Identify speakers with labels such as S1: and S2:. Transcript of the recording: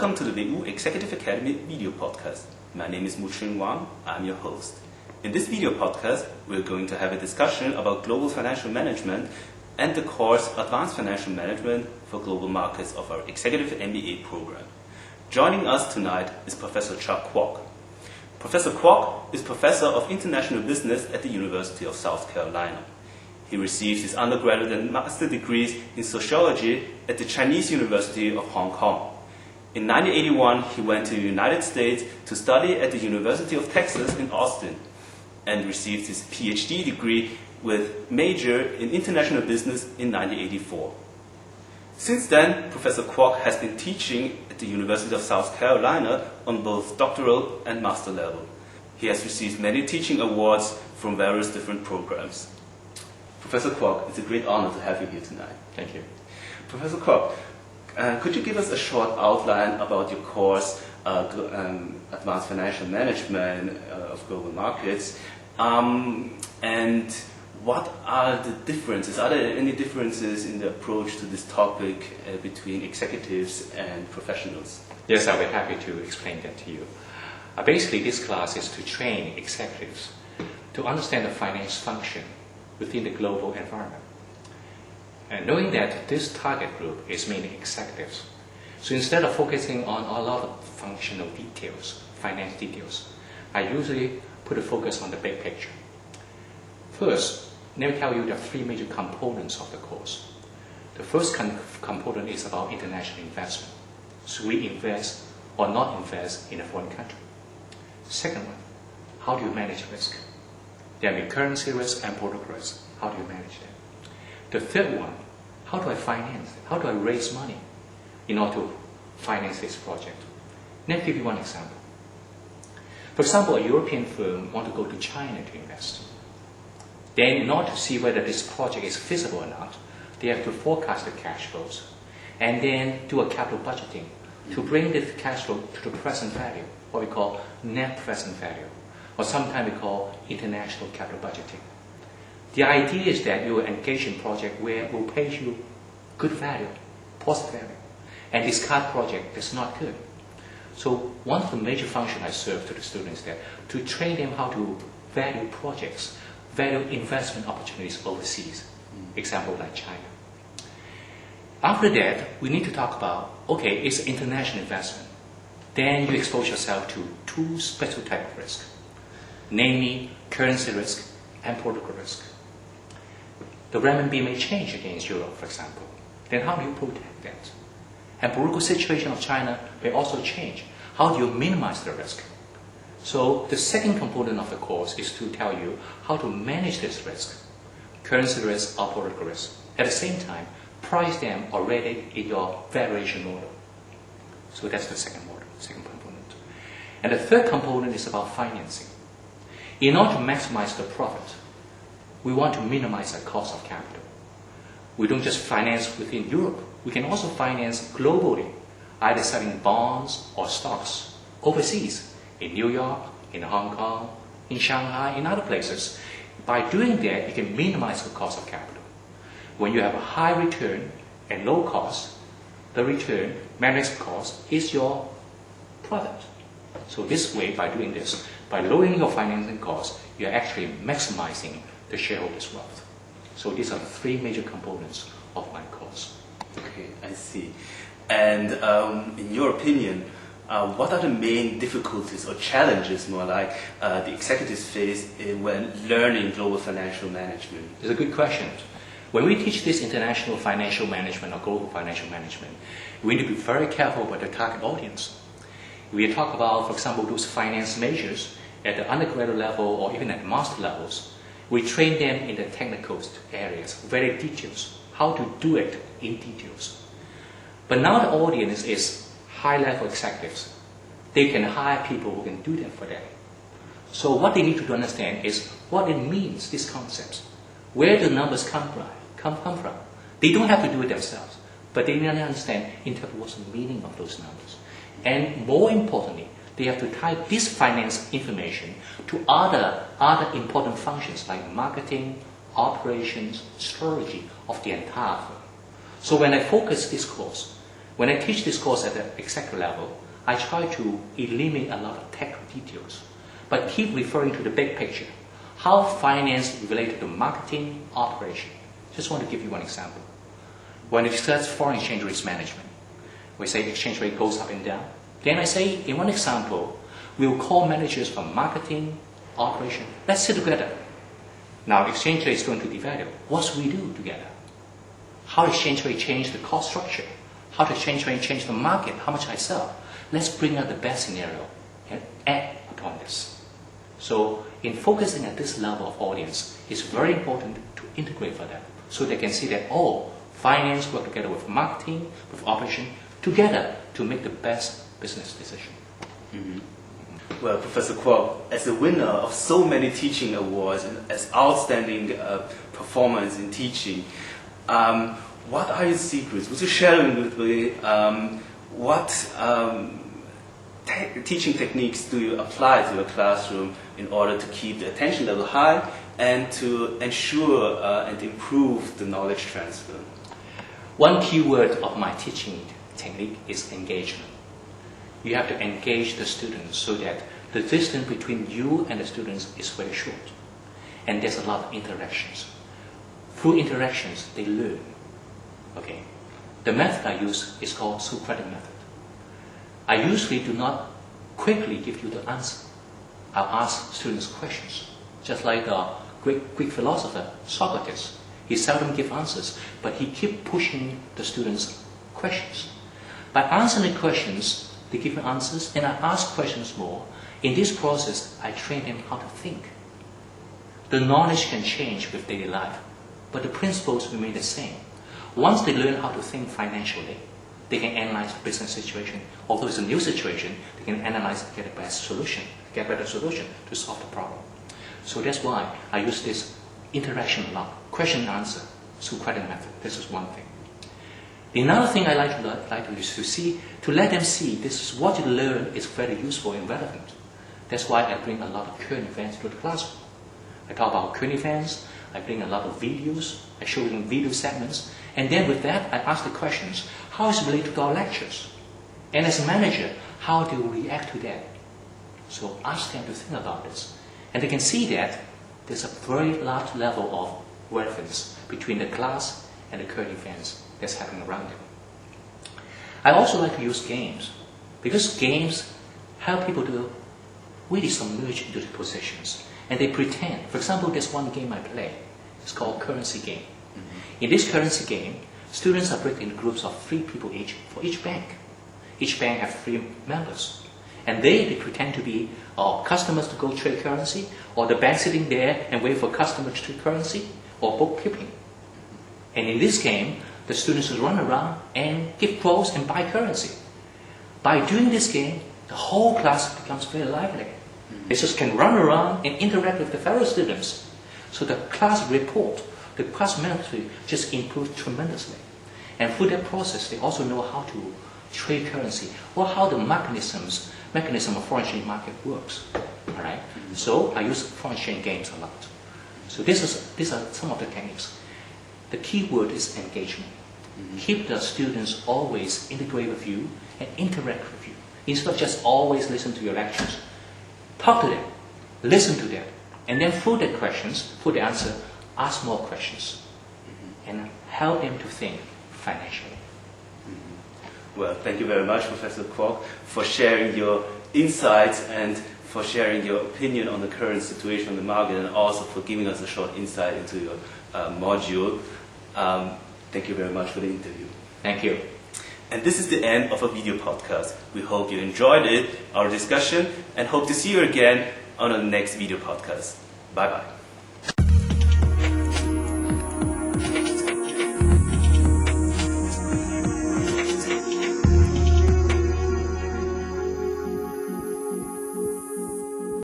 S1: Welcome to the WU Executive Academy video podcast. My name is Mu-Chun Wang. I'm your host. In this video podcast, we're going to have a discussion about global financial management and the course Advanced Financial Management for Global Markets of our Executive MBA program. Joining us tonight is Professor Chuck Kwok. Professor Kwok is Professor of International Business at the University of South Carolina. He received his undergraduate and master degrees in sociology at the Chinese University of Hong Kong. In 1981, he went to the United States to study at the University of Texas in Austin and received his PhD degree with major in international business in 1984. Since then, Professor Kwok has been teaching at the University of South Carolina on both doctoral and master level. He has received many teaching awards from various different programs. Professor Kwok, it's a great honor to have you here tonight.
S2: Thank you.
S1: Professor Kwok, could you give us a short outline about your course, Advanced Financial Management of Global Markets, and what are the differences? Are there any differences in the approach to this topic between executives and professionals?
S2: Yes, I'll be happy to explain that to you. Basically, this class is to train executives to understand the finance function within the global environment. And knowing that this target group is mainly executives, so instead of focusing on a lot of functional details, finance details, I usually put a focus on the big picture. First, let me tell you the three major components of the course. The first component is about international investment. So we invest or not invest in a foreign country. Second one, how do you manage risk? There may be currency risk and political risk. How do you manage that? The third one, how do I finance? How do I raise money in order to finance this project? Let me give you one example. For example, a European firm wants to go to China to invest. Then in order to see whether this project is feasible or not, they have to forecast the cash flows and then do a capital budgeting to bring the cash flow to the present value, what we call net present value, or sometimes we call international capital budgeting. The idea is that you will engage in a project where it will pay you good value, positive value, and discard project that's not good. So one of the major functions I serve to the students is that to train them how to value projects, value investment opportunities overseas, example like China. After that, we need to talk about, okay, it's international investment. Then you expose yourself to two special types of risk, namely currency risk and political risk. The renminbi may change against euro, for example. Then how do you protect that? And political situation of China may also change. How do you minimize the risk? So the second component of the course is to tell you how to manage this risk, currency risk or political risk. At the same time, price them already in your valuation model. So that's the second component. And the third component is about financing. In order to maximize the profit, we want to minimize the cost of capital. We don't just finance within Europe. We can also finance globally, either selling bonds or stocks overseas, in New York, in Hong Kong, in Shanghai, in other places. By doing that, you can minimize the cost of capital. When you have a high return and low cost, the return minus cost is your product. So this way, by doing this, by lowering your financing costs, you're actually maximizing the shareholders' wealth. So these are the three major components of my course.
S1: Okay, I see. And in your opinion, what are the main difficulties or challenges, more like, the executives face when learning global financial management?
S2: It's a good question. When we teach this international financial management or global financial management, we need to be very careful about the target audience. We talk about, for example, those finance majors at the undergraduate level or even at master levels. We train them in the technical areas, very details, how to do it in details. But now the audience is high-level executives. They can hire people who can do that for them. So what they need to understand is what it means, these concepts, where the numbers come from. They don't have to do it themselves, but they need to understand in terms of what's the meaning of those numbers. And more importantly, they have to tie this finance information to other important functions like marketing, operations, strategy of the entire firm. So when I focus this course, When I teach this course at the executive level, I try to eliminate a lot of technical details, but keep referring to the big picture. How finance is related to marketing, operation. Just want to give you one example. When we discuss foreign exchange risk management, we say exchange rate goes up and down. Then I say, in one example, we'll call managers from marketing, operation. Let's sit together. Now, exchange rate is going to devalue. What should we do together? How exchange rate change the cost structure? How the exchange rate change the market? How much I sell? Let's bring out the best scenario and act upon this. So, in focusing at this level of audience, it's very important to integrate for them so they can see that, oh, finance work together with marketing, with operation, together to make the best business decision.
S1: Mm-hmm. Well, Professor Kwok, as a winner of so many teaching awards and as outstanding performance in teaching, what are your secrets? Would you share with me what teaching techniques do you apply to your classroom in order to keep the attention level high and to ensure and improve the knowledge transfer?
S2: One key word of my teaching technique is engagement. You have to engage the students so that the distance between you and the students is very short. And there's a lot of interactions. Through interactions, they learn. Okay. The method I use is called Socratic method. I usually do not quickly give you the answer. I'll ask students questions. Just like the Greek philosopher Socrates. He seldom gives answers, but he keeps pushing the students questions. By answering the questions, they give me answers, and I ask questions more. In this process, I train them how to think. The knowledge can change with daily life, but the principles remain the same. Once they learn how to think financially, they can analyze the business situation. Although it's a new situation, they can analyze and get a better solution to solve the problem. So that's why I use this interaction a lot. Question and answer, Socratic method. This is one thing. Another thing I like to let them see this is what you learn is very useful and relevant. That's why I bring a lot of current events to the classroom. I talk about current events, I bring a lot of videos, I show them video segments, and then with that I ask the questions, how is it related to our lectures? And as a manager, how do you react to that? So ask them to think about this. And they can see that there's a very large level of relevance between the class and the current events that's happening around them. I also like to use games, because games help people to really submerge into the positions. And they pretend. For example, there's one game I play. It's called currency game. Mm-hmm. In this currency game, students are breaking into groups of 3 people each for each bank. Each bank has 3 members. And they pretend to be customers to go trade currency, or the bank sitting there and wait for customers to trade currency, or bookkeeping. And in this game, the students will run around and give quotes and buy currency. By doing this game, the whole class becomes very lively. They just can run around and interact with the fellow students. So the class report, the class management just improved tremendously. And through that process, they also know how to trade currency, or how the mechanism of foreign exchange market works. All right. So I use foreign exchange games a lot. So these are some of the techniques. The key word is engagement. Mm-hmm. Keep the students always integrate with you and interact with you. Instead of just always listen to your lectures. Talk to them, listen to them, and then through the questions, through the answer, ask more questions, and help them to think financially.
S1: Well, thank you very much, Professor Kwok, for sharing your insights and for sharing your opinion on the current situation on the market, and also for giving us a short insight into your module. Thank you very much for the interview.
S2: Thank you.
S1: And this is the end of our video podcast. We hope you enjoyed it, our discussion, and hope to see you again on our next video podcast. Bye-bye.